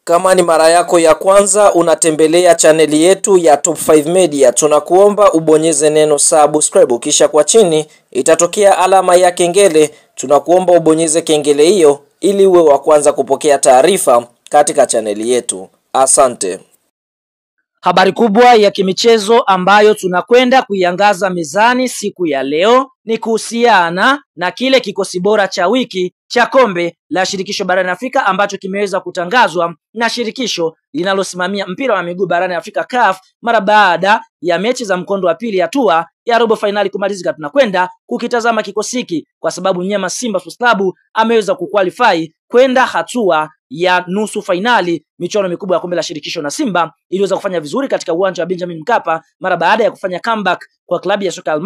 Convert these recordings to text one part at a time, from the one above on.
Kama ni mara yako ya kwanza unatembelea chaneli yetu ya Top 5 Media, tunakuomba ubonyeze neno subscribe, kisha kwa chini itatokea alama ya kengele. Tunakuomba ubonyeze kengele hiyo ili uwe wa kwanza kupokea taarifa katika chaneli yetu. Asante. Habari kubwa ya kimichezo ambayo tunakwenda kuiangaza mezani siku ya leo ni kuhusiana na kile kikosi bora cha wiki cha kombe la shirikisho barani Afrika ambacho kimeweza kutangazwa na shirikisho linalosimamia mpira wa miguu barani Afrika CAF mara baada ya mechi za mkondo wa pili hatua ya robo finali kumalizika. Tunakwenda kukitazama kikosi hiki kwa sababu mnyama Simba Sports Club ameweza kuqualify kwenda hatua ya nusu finali michuano mikubwa ya kombe la shirikisho, na Simba iliweza kufanya vizuri katika uwanja wa Benjamin Mkapa mara baada ya kufanya comeback kwa klabu ya soka Al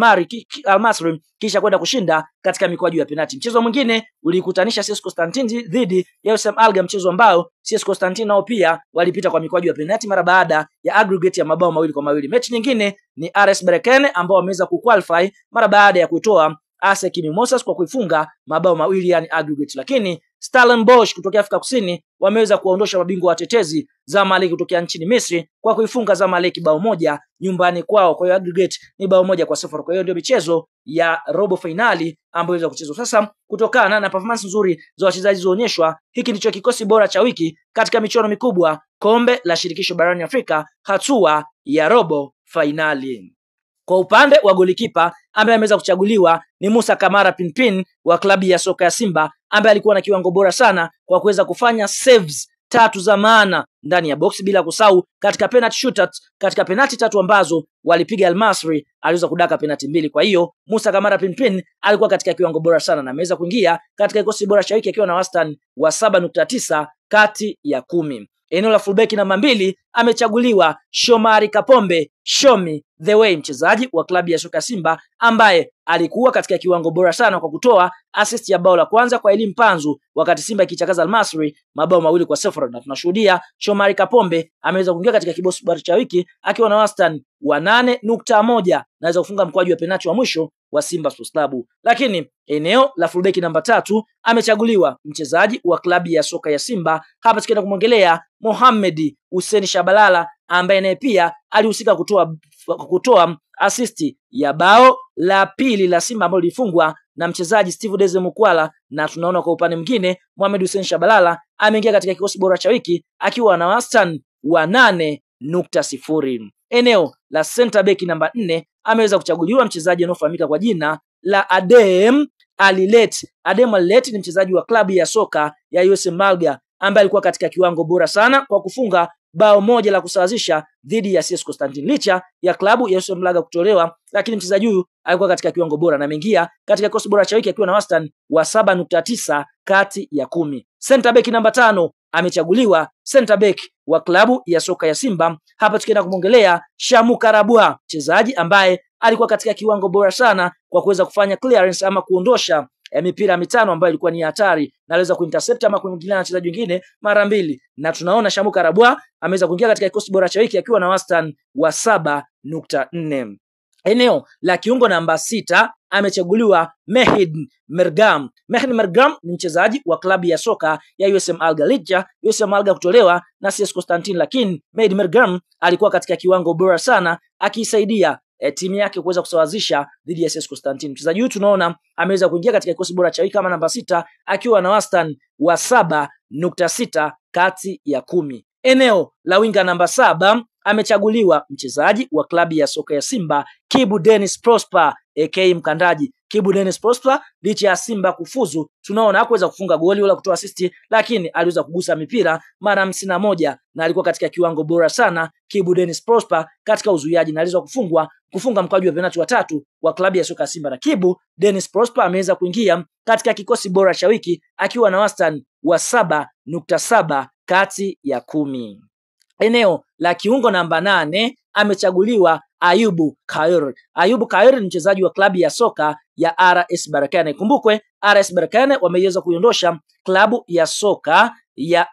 Masry kisha kwenda kushinda katika mikwaju ya penalti. Mchezo mwingine ulikutanisha CS Constantine dhidi ya USM Alger, mchezo ambao CS Constantine nao pia walipita kwa mikwaju ya penalti mara baada ya aggregate ya mabao 2-2. Mechi nyingine ni RS Berkane ambao wameweza kuqualify mara baada ya kutoa ASEC Mimosas kwa kuifunga mabao 2 yani aggregate, lakini Stellenbosch kutokea Afrika Kusini wameweza kuondosha mabingwa watetezi Zamalek kutokea nchini Misri kwa kuifunga Zamalek bao 1 nyumbani kwao. Kwa hiyo aggregate ni bao 1-0. Kwa hiyo ndio michezo ya robo finali ambayo inaweza kuchezwa sasa. Kutokana na performance nzuri za wachezaji zilizoonyeshwa, hiki ndicho kikosi bora cha wiki katika michuano mikubwa kombe la shirikisho barani Afrika hatua ya robo finali. Kwa upande wa golikipa ambaye ameweza kuchaguliwa ni Musa Kamara Pinpin wa klabu ya soka ya Simba, ambaye alikuwa na kiwango bora sana kwa kuweza kufanya saves 3 za maana ndani ya box, bila kusahau katika penalty shootout, katika penalty 3 ambazo walipiga Al Masry aliweza kudaka penalty 2. Kwa hiyo Musa Kamara Pinpin alikuwa katika kiwango bora sana na ameweza kuingia katika kikosi bora cha wiki akiwa na wastani wa 7.9 kati ya 10. Eneo la fullback namba 2 amechaguliwa Shomari Kapombe, Show Me The Way, mchezaji wa klabu ya soka Simba ambaye alikuwa katika kiwango bora sana kwa kutoa assist ya bao la kwanza kwa Elim Panzu wakati Simba ikichakaza Al Masry mabao 2-0, na tunashuhudia Shomari Kapombe ameweza kuingia katika kikosi bora cha wiki akiwa na wastani wa 8.1 naweza kufunga mkwaju wa penalti wa mwisho wa Simba Sports Club. Lakini eneo la fullback namba 3 amechaguliwa mchezaji wa klabu ya soka ya Simba, hapa tukienda kumwongelea Mohamed Hussein Shabalala ambaye naye pia alihusika kutoa assist ya bao la pili la Simba ambalo lilifungwa na mchezaji Steve Deze Mukwala, na tunaona kwa upande mwingine Mohamed Hussein Shabalala ameingia katika kikosi bora cha wiki akiwa na wastani wa 8.0. Eneo la center back namba 4 ameweza kuchaguliwa mchezaji anaofahamika kwa jina la Adem Alilet. Adem Alilet ni mchezaji wa klabu ya soka ya USM Alger ambaye alikuwa katika kiwango bora sana kwa kufunga bao 1 la kusawazisha dhidi ya CS Constantine. Licha ya klabu ya USM Alger kutolewa, lakini mchezaji huyu alikuwa katika kiwango bora na ameingia katika kikosi bora cha wiki akiwa na wastani wa 7.9 kati ya 10. Center back namba 5 amechaguliwa center back wa klabu ya soka ya Simba, hapa tukienda kumwongelea Shamu Karabua, mchezaji ambaye alikuwa katika kiwango bora sana kwa kuweza kufanya clearance ama kuondosha mipira 5 ambayo ilikuwa ni hatari na aliweza kuintercept ama kuingiliana na wachezaji wengine mara 2, na tunaona Shamu Karabua ameweza kuingia katika kikosi bora cha wiki akiwa na wastani wa 7.4. Eneo la kiungo namba 6 amechaguliwa Mehdi Mergam. Mehdi Mergam ni mchezaji wa klabu ya soka ya USM Alger. Licha USM Alger kutolewa na CS Constantine, lakini Mehdi Mergam alikuwa katika kiwango bora sana akisaidia timu yake kuweza kusawazisha dhidi ya CS Constantine. Mchezaji huyu tunaona ameweza kuingia katika kikosi bora cha wiki kama namba 6 akiwa na wastani wa 7.6 kati ya 10. Eneo la winga namba 7 amechaguliwa mchezaji wa klabu ya soka ya Simba Kibu Dennis Prosper aka Mkandaji. Kibu Dennis Prosper licha ya Simba kufuzu, tunaona hakuweza kufunga goli wala kutoa assist, lakini aliweza kugusa mipira mara 51 na alikuwa katika kiwango bora sana Kibu Dennis Prosper katika uzuiaji, na aliweza kufunga mkwaju wa penalti wa 3 wa klabu ya soka ya Simba. Na Kibu Dennis Prosper ameweza kuingia katika kikosi bora cha wiki akiwa na wastani wa 7.7 kati ya 10. Eneo la kiungo namba 8 amechaguliwa Ayubu Kair. Ayubu Kair ni mchezaji wa klabu ya soka ya RS Berkane. Kumbukwe RS Berkane wameweza kuiondosha klabu ya soka ya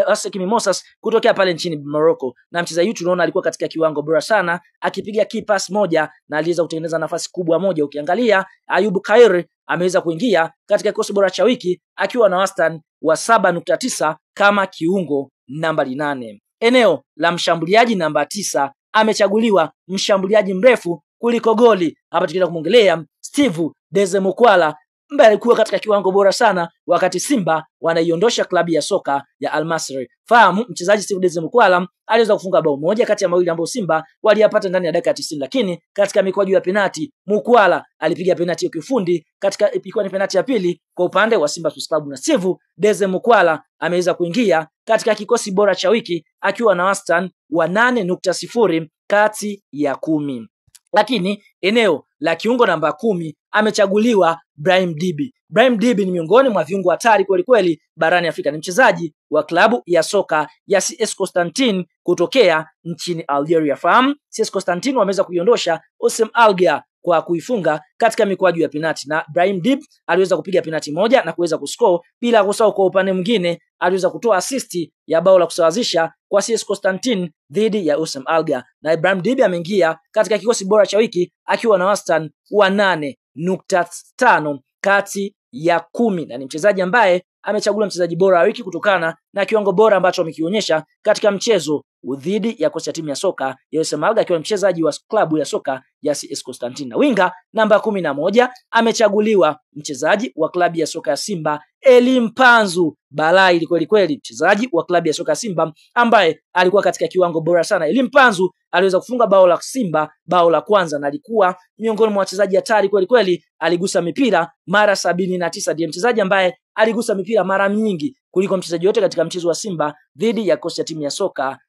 ASEC Mimosas kutokea pale nchini Morocco, na mchezaji huyu tunaona alikuwa katika kiwango bora sana akipiga key pass moja na aliweza kutengeneza nafasi kubwa moja. Ukiangalia Ayubu Kair ameweza kuingia katika kikosi bora cha wiki akiwa na wastani wa 7.9 kama kiungo nambari 8. Eneo la mshambuliaji namba 9 amechaguliwa mshambuliaji mrefu kuliko goli. Hapa tukienda kumwongelea Steve Dezemukwala ambaye alikuwa katika kiwango bora sana wakati Simba wanaiondosha klabu ya soka ya Al Masry. Fahamu mchezaji Steve Dezemukwala aliweza kufunga bao moja kati ya mawili ambayo Simba waliyapata ndani ya dakika 90, lakini katika mikwaju ya penati Mukwala alipiga penati ya kiufundi katika ilikuwa ni penati ya pili kwa upande wa Simba Sports Club, na Steve Dezemukwala ameweza kuingia katika kikosi bora cha wiki akiwa na wastani wa 8.0 kati ya 10. Lakini eneo la kiungo namba 10 amechaguliwa Brahim Dibi. Brahim Dibi ni miongoni mwa viungo hatari kweli kweli barani Afrika. Ni mchezaji wa klabu ya soka ya CS Constantine kutokea nchini Algeria. Fahamu CS Constantine wameweza kuiondosha USM Alger kwa kuifunga katika mikwaju ya penati, na Brahim Dibi aliweza kupiga penati moja na kuweza kuscore, bila kusahau kwa upande mwingine aliweza kutoa assist ya bao la kusawazisha kwa CS Constantine dhidi ya USM Alger. Na Brahim Dibi ameingia katika kikosi bora cha wiki akiwa na wastani wa 8.5 kati ya 10, na ni mchezaji ambaye amechaguliwa mchezaji bora wa wiki kutokana na kiwango bora ambacho amekionyesha katika mchezo dhidi ya kocha timu ya soka ya USM Alger akiwa mchezaji wa klabu ya soka ya CS Constantine. Na winga namba 11 amechaguliwa mchezaji wa klabu ya soka ya Simba Elie Mpanzu. Balai kweli kweli, mchezaji wa klabu ya soka ya Simba ambaye alikuwa katika kiwango bora sana. Elie Mpanzu aliweza kufunga bao la Simba, bao la kwanza, na alikuwa miongoni mwa wachezaji hatari kweli kweli. Aligusa mipira mara 79. Ndiye mchezaji ambaye aligusa mipira mara nyingi kuliko mchezaji yote katika mchezo wa Simba dhidi ya kocha timu ya soka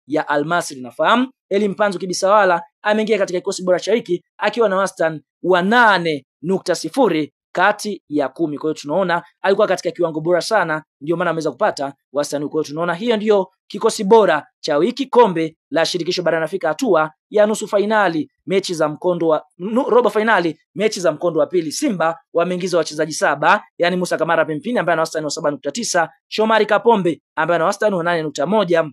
ya Al Masry. Nafahamu Elie Mpanzu kibisawala ameingia katika kikosi bora cha wiki akiwa na wastani wa 8.0 kati ya 10. Kwa hiyo tunaona alikuwa katika kiwango bora sana, ndio maana ameweza kupata wastani. Kwa hiyo tunaona hiyo ndio kikosi bora cha wiki kombe la shirikisho barani Afrika, hatua ya nusu fainali, mechi za mkondo wa robo fainali, mechi za mkondo wa pili. Simba wameingiza wachezaji 7, yani Musa Kamara Pimpini ambaye ana wastani wa 7.9, Shomari Kapombe ambaye ana wastani wa 8.1,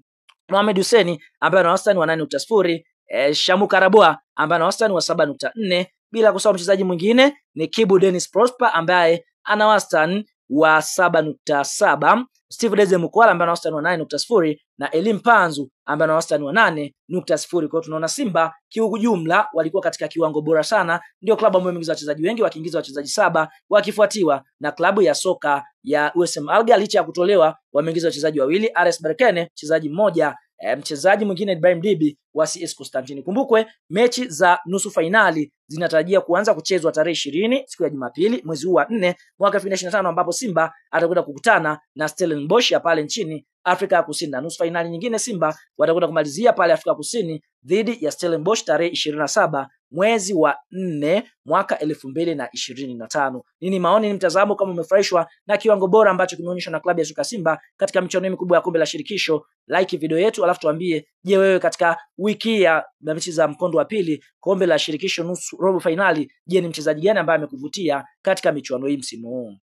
Mohamed Hussein ambaye ana wastani wa 8.0, Shamu Karaboa ambaye ana wastani wa 7.4, bila kusahau mchezaji mwingine ni Kibu Dennis Prosper ambaye ana wastani wa 7.7, Steve Dezemukwala ambaye ana wastani wa 8.0 na Elie Mpanzu ambaye ana wastani wa 8.0. Kwa hiyo tunaona Simba kiujumla walikuwa katika kiwango bora sana, ndio klabu ambayo imeingiza wachezaji wengi, wakiingiza wachezaji 7 wakifuatiwa na klabu ya soka ya USM Alger. Licha ya kutolewa wameingiza wachezaji 2, RS Berkane mchezaji mmoja, mchezaji mwingine Brahim Dibi wa CS Constantine. Kumbukwe mechi za nusu fainali zinatarajia kuanza kuchezwa tarehe 20 siku ya Jumapili mwezi huu wa 4 mwaka 2025, ambapo Simba atakwenda kukutana na Stellenbosch ya pale nchini Afrika ya Kusini, na nusu fainali nyingine Simba watakwenda kumalizia pale Afrika ya Kusini dhidi ya Stellenbosch tarehe 27 mwezi wa 4 mwaka 2025. Nini maoni, ni mtazamo kama umefurahishwa na kiwango bora ambacho kimeonyeshwa na klabu ya soka Simba katika michuano mikubwa ya kombe la shirikisho? Like video yetu, alafu tuambie, je, wewe katika wiki ya mechi za mkondo wa pili kombe la shirikisho nusu robo finali, je, ni mchezaji gani ambaye amekuvutia katika michuano hii msimu huu?